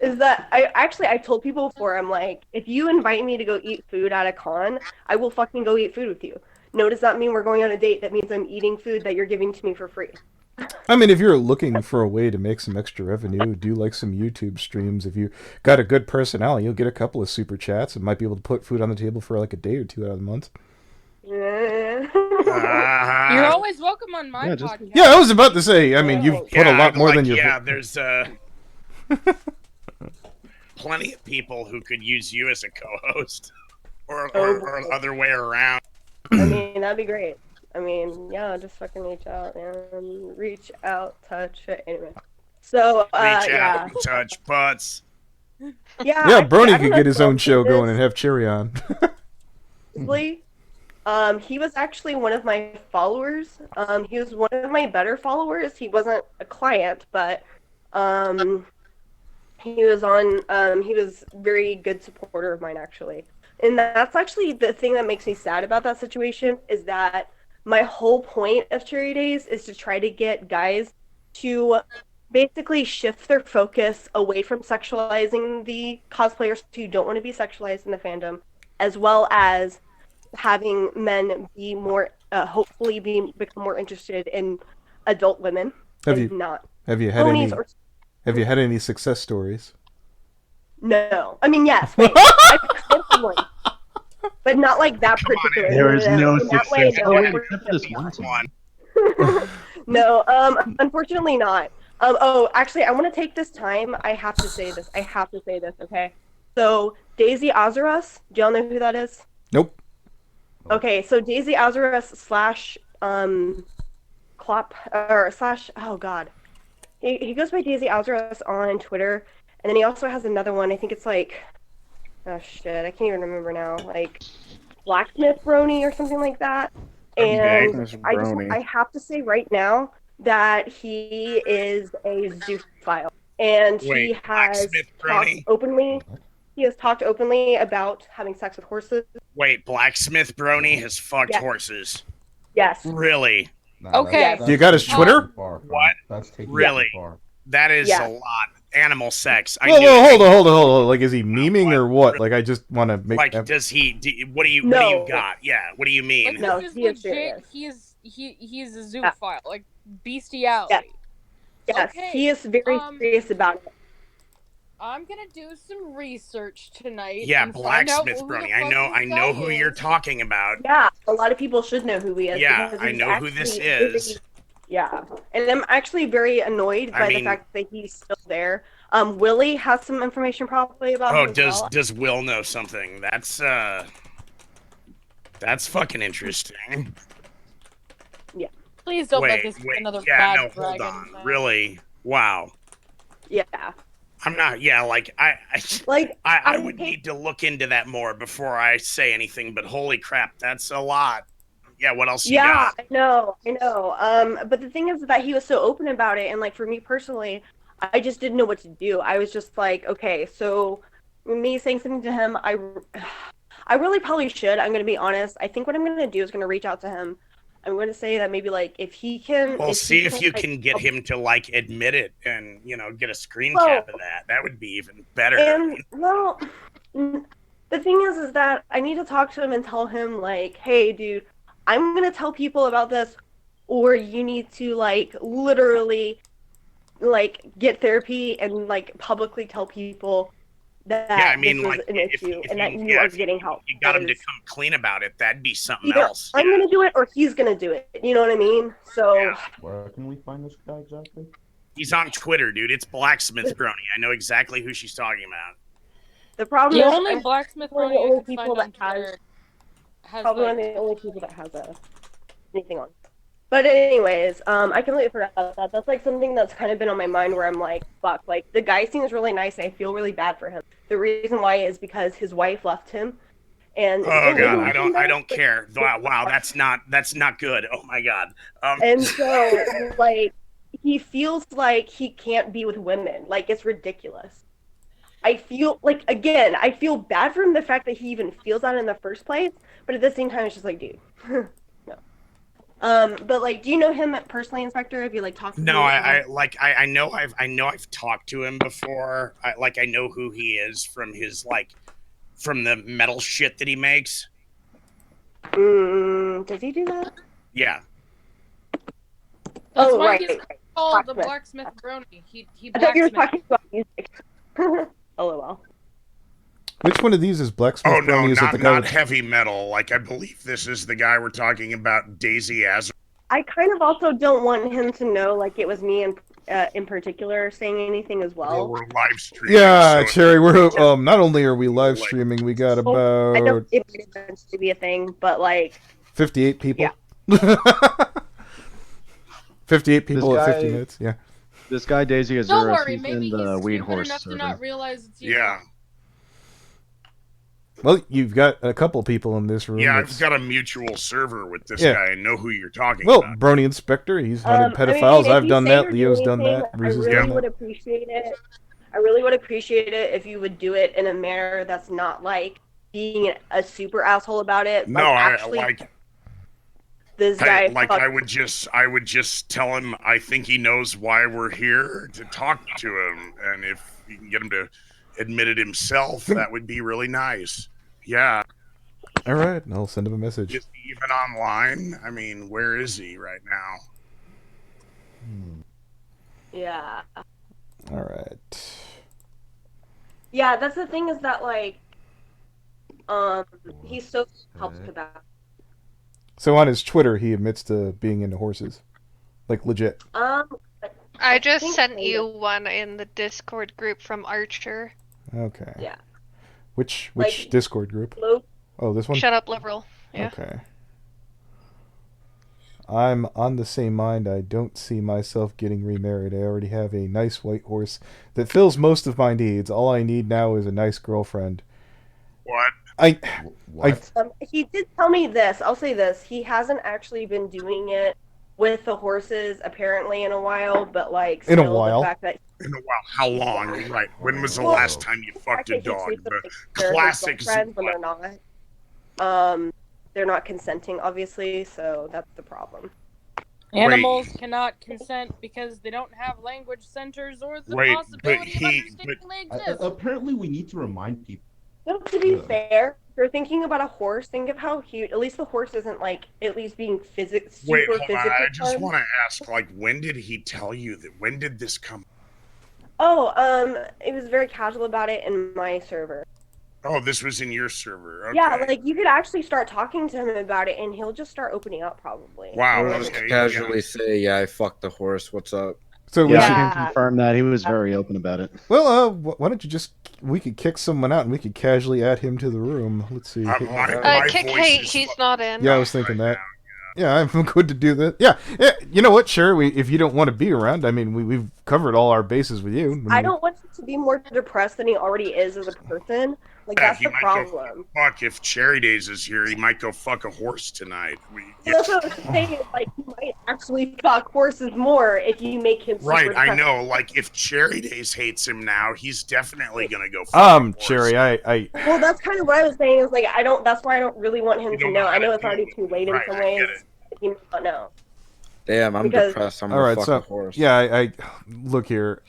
Is that I told people before, I'm like, if you invite me to go eat food at a con, I will fucking go eat food with you. No, does that mean we're going on a date? That means I'm eating food that you're giving to me for free. I mean, if you're looking for a way to make some extra revenue, do like some YouTube streams. If you got a good personality, you'll get a couple of super chats and might be able to put food on the table for like a day or two out of the month. You're always welcome on my podcast. Yeah, I was about to say, I mean, you've put a lot more than you've... Yeah, there's plenty of people who could use you as a co-host. Or other way around. I mean, that'd be great. I mean, yeah, just fucking reach out, man. Reach out, touch it. Anyway. So, reach out, touch butts. Yeah, Brony could get his own show going and have Cherry on. He was actually one of my followers. He was one of my better followers. He wasn't a client, but he was on. He was very good supporter of mine, actually. And that's actually the thing that makes me sad about that situation, is that my whole point of Cherry Days is to try to get guys to basically shift their focus away from sexualizing the cosplayers who don't want to be sexualized in the fandom, as well as having men be more, hopefully become more interested in adult women. Have you had any success stories? No. I mean, yes. Wait, I've had someone, but not like that particular. There is no success. No, unfortunately not. Actually, I want to take this time. I have to say this, okay? So, Daisy Azarus, do y'all know who that is? Nope. Okay, so Daisy Azarus slash oh god. He goes by Daisy Azarus on Twitter, and then he also has another one. I think it's like, oh shit, I can't even remember now. Like Blacksmith Brony or something like that. And I have to say right now that he is a zoophile, and he has talked openly. He has talked openly about having sex with horses. Wait, Blacksmith Brony has fucked horses? Yes. Really? Okay. Do you got his Twitter? What? That's taking really? too far. That is a lot. Animal sex. Hold on. Like, is he memeing or what? Like, I just want to make. Like, does he? What do you got? Yeah. What do you mean? No, he is legit. He's a zoophile, like bestiality. Yes. Okay, he is very serious about it. I'm gonna do some research tonight. Yeah, Blacksmith Brony. I know who you're talking about. Yeah, a lot of people should know who he is. Yeah, I know who this is. Yeah, and I'm actually very annoyed by the fact that he's still there. Willie has some information probably about him. Does Will know something? That's fucking interesting. Yeah. Please don't let this be another bad dragon. Hold on. Really? Wow. Yeah. I'm not. Yeah, like I would need to look into that more before I say anything. But holy crap, that's a lot. Yeah, what else you got? Yeah, I know. But the thing is that he was so open about it, and like for me personally, I just didn't know what to do. I was just like, okay, so me saying something to him, I really probably should. I'm gonna be honest. I think what I'm gonna do is gonna reach out to him. I'm gonna say that maybe like if he can. Well, see if you can get him to like admit it and get a screen cap of that. That would be even better. And well, the thing is that I need to talk to him and tell him like, hey, dude, I'm gonna tell people about this, or you need to like literally like get therapy and like publicly tell people that this was an issue and that you are getting help. You got him to come clean about it. That'd be something else. I'm gonna do it, or he's gonna do it. You know what I mean? So where can we find this guy exactly? He's on Twitter, dude. It's Blacksmith Brony. I know exactly who she's talking about. The problem is only Blacksmith Brony the only people that has probably one of the only people that has anything on. But anyways, I completely forgot about that. That's like something that's kind of been on my mind where I'm like, fuck, like the guy seems really nice and I feel really bad for him. The reason why is because his wife left him. And oh god, I don't care. Wow, that's not good. Oh my god. And so like he feels like he can't be with women. Like it's ridiculous. I feel like, again, I feel bad for him, the fact that he even feels that in the first place, but at the same time, it's just like, dude, no. But like, do you know him personally, Inspector? Have you like talked to him? No, I know I've talked to him before. I know who he is from his from the metal shit that he makes. Does he do that? Yeah. That's Oh, why right. he's called the blacksmith brony. He I thought you were blacksmith. talking about music. LOL. Which one of these is Blacksmith Oh no, Brony? Is it not the guy not with... heavy metal. Like I believe this is the guy we're talking about, Daisy as. I kind of also don't want him to know, like, it was me in particular saying anything as well. We're live streaming. Yeah, so Cherry, we're not only are we live streaming, we got I know about it might eventually be a thing, but like, 58 people. Yeah. 58 people This at 50 guy- minutes. Yeah. This guy Daisy Don't Azuris, worry, he's maybe in the he's Weed stupid Horse enough to server. not realize it's you. Yeah. Well, you've got a couple people in this room. Yeah, that's- I've got a mutual server with this Yeah. guy. I know who you're talking Well, about. Brony Inspector, he's hunted I mean, pedophiles. if I've you done say that. you're Leo's doing done that. anything, I Ruza's really done would that. appreciate it. I really would appreciate it if you would do it in a manner that's not like being a super asshole about it. No, Like, I actually, like. this guy. I would just tell him I think he knows why we're here to talk to him, and if you can get him to admit it himself, that would be really nice. Yeah. All right, I'll send him a message. Is he even online? I mean, where is he right now? Yeah. All right. Yeah, that's the thing, is that like, he's so helped to that. So on his Twitter, he admits to being into horses, like legit. I just think sent so. you one in the Discord group from Archer. Okay. Yeah. Which Like- Discord group? Low. Oh, this one. Shut up, liberal. Yeah. Okay. I'm on the same mind. I don't see myself getting remarried. I already have a nice white horse that fills most of my needs. All I need now is a nice girlfriend. What? What? He did tell me this. I'll say this. He hasn't actually been doing it with the horses apparently in a while, but like In a still while? the fact that In a while. How long? Right. When was the Well, last time you fucked a he dog? treats them The like they're his classic. girlfriends when they're not. They're not consenting, obviously, so that's the problem. Animals cannot consent because they don't have language centers or the Wait, possibility of but understanding they exist. Apparently, we need to remind people. So to be fair, if you're thinking about a horse, think of how huge. At least the horse isn't like at least being super Wait, hold on. physically. I just harmed. want to ask, like, when did he tell you that? When did this come? Oh, it was very casual about it in my server. Oh, this was in your server. Okay. Yeah, like you could actually start talking to him about it, and he'll just start opening up probably. Wow. I'll just Okay, casually say, yeah, I fucked the horse. What's up? So we Yeah, should, I can confirm that. He was very open about it. well, why don't you just, we could kick someone out and we could casually add him to the room. Let's see. Kick hate, he's not in. Yeah, I was thinking that. Yeah, I'm good to do that. Yeah, you know what? Sure, if you don't want to be around, I mean, we've covered all our bases with you. I don't want him to be more depressed than he already is as a person. Like Yeah, that's he the might problem. Go fuck if Cherry Days is here. He might go fuck a horse tonight. So that's what I was saying. Is, like he might actually fuck horses more if you make him. Super Right, I depressed. know. Like if Cherry Days hates him now, he's definitely gonna go. Fuck Cherry, I. Well, that's kind of what I was saying. Is like I don't. That's why I don't really want him to know. I know it's already too late in some ways. He may not know. Damn, I'm Because- depressed. I'm All gonna right, fuck so a horse. yeah, I look here.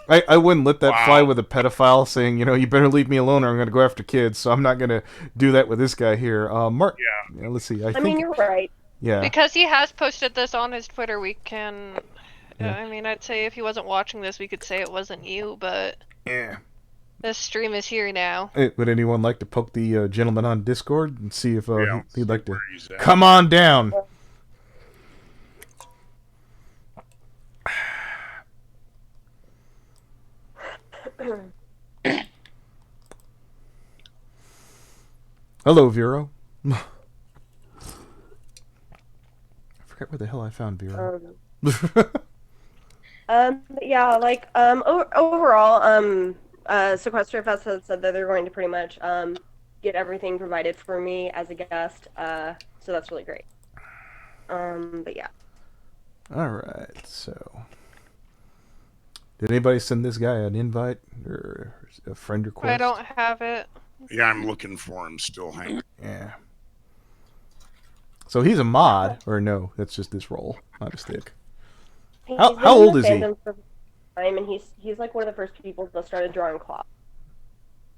I wouldn't let that fly with a pedophile saying, you know, you better leave me alone or I'm going to go after kids. So I'm not going to do that with this guy here. Mark. Yeah. Let's see. I mean, think. you're right. Yeah. Because he has posted this on his Twitter, we can. I mean, I'd say if he wasn't watching this, we could say it wasn't you, but. Yeah. This stream is here now. Would anyone like to poke the gentleman on Discord and see if he'd like to he's at. come on down? Hello, Vero. I forgot where the hell I found Vero. But yeah, like overall, Seaquistria Fest has said that they're going to pretty much get everything provided for me as a guest. So that's really great. But yeah. All right, so Did anybody send this guy an invite or a friend request? I don't have it. Yeah, I'm looking for him still, Hank. Yeah. So he's a mod, or no? That's just this role, not a stick. How old is he? For time, and he's like one of the first people that started drawing Clop.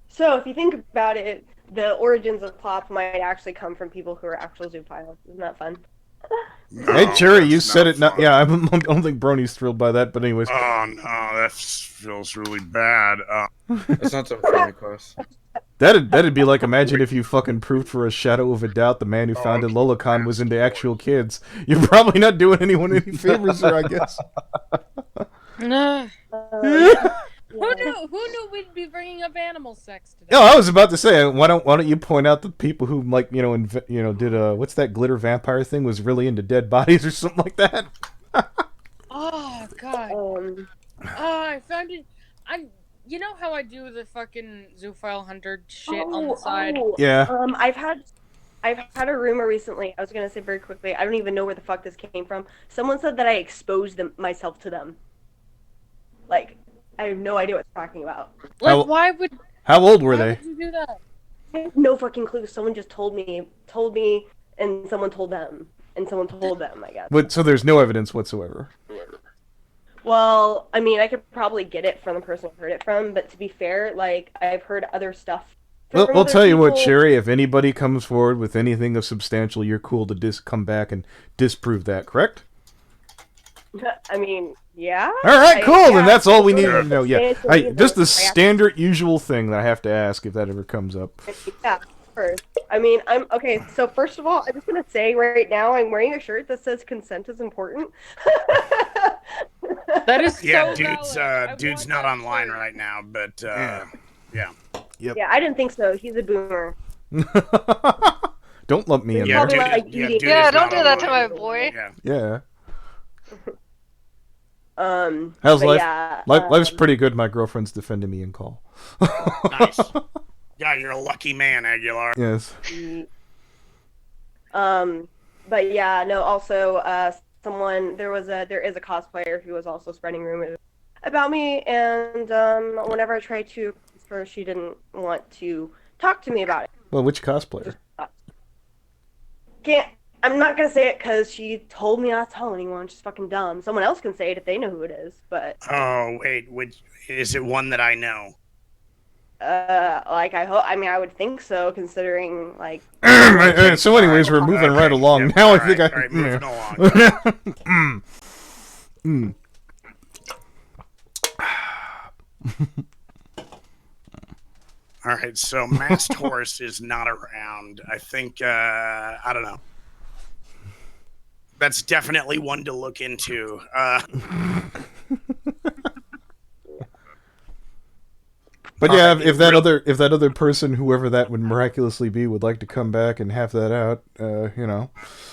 So if you think about it, the origins of Clop might actually come from people who are actual zoophiles. Isn't that fun? No, Hey, Cherry, you that's said it. Not, fun. yeah, I don't think Brony's thrilled by that, but anyways. Oh no, that feels really bad. It's not some friend request. That'd be like, imagine if you fucking proved for a shadow of a doubt the man who founded okay. Lollicon was into actual kids. You're probably not doing anyone any favors there, I guess. No. Yeah. Who knew we'd be bringing up animal sex today? No, I was about to say, why don't you point out the people who, like, did what's that glitter vampire thing, was really into dead bodies or something like that? Oh god. Oh, I found it. You know how I do the fucking zoophile hunter shit on the side? Yeah. I've had a rumor recently. I was gonna say very quickly. I don't even know where the fuck this came from. Someone said that I exposed myself to them. Like, I have no idea what you're talking about. Like, why would? How old were Why they? would you do that? I have no fucking clue. Someone just told me, and someone told them, and someone told them. I guess. But so there's no evidence whatsoever. Well, I mean, I could probably get it from the person I heard it from, but to be fair, like, I've heard other stuff. Well, from I'll other tell you what, people. Sherry. If anybody comes forward with anything of substantial, you're cool to come back and disprove that. Correct? I mean, yeah. All right, cool. Yeah. Then that's all we need to know. Yeah, Substantially, just the I standard, usual thing that I have to ask if that ever comes up. Yeah, first. I mean, I'm okay. So first of all, I'm just gonna say right now, I'm wearing a shirt that says "consent is important." That is Yeah, so valid. dude's not online right now, but yeah. Yep. Yeah, I didn't think so. He's a boomer. Don't lump me in Yeah, there. Probably dude, like yeah, eating. dude Yeah, is don't not do that to online. my boy. Yeah. Yeah. but How's life? yeah, Life's pretty good. My girlfriend's defending me in call. Nice. Yeah, you're a lucky man, Aguilar. Yes. But yeah, no. Also, there is a cosplayer who was also spreading rumors about me, and whenever I tried to, first she didn't want to talk to me about it. Well, which cosplayer? I'm not gonna say it because she told me not to tell anyone. She's fucking dumb. Someone else can say it if they know who it is. But Oh wait, is it one that I know? like I would think so, considering like. So, anyways, we're moving right along. Yep, Now I all think right, I. all right, moving along. All right, so Masked Horse is not around. I think I don't know. That's definitely one to look into. But yeah, if that other person, whoever that would miraculously be, would like to come back and have that out,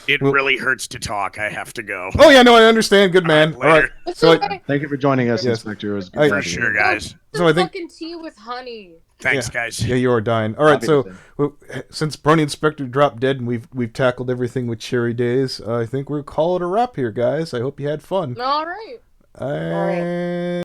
It really hurts to talk. I have to go. Oh yeah, no, I understand. Good man. All right. It's So okay. Thank you for joining us, Yes. Inspector. It was I- good For to sure, you. guys. So I think. Fucking tea with honey. Thanks, guys. Yeah, you are dying. All right, Copy so this since Brony Inspector dropped dead and we've tackled everything with Cherry Days, I think we'll call it a wrap here, guys. I hope you had fun. All right. right.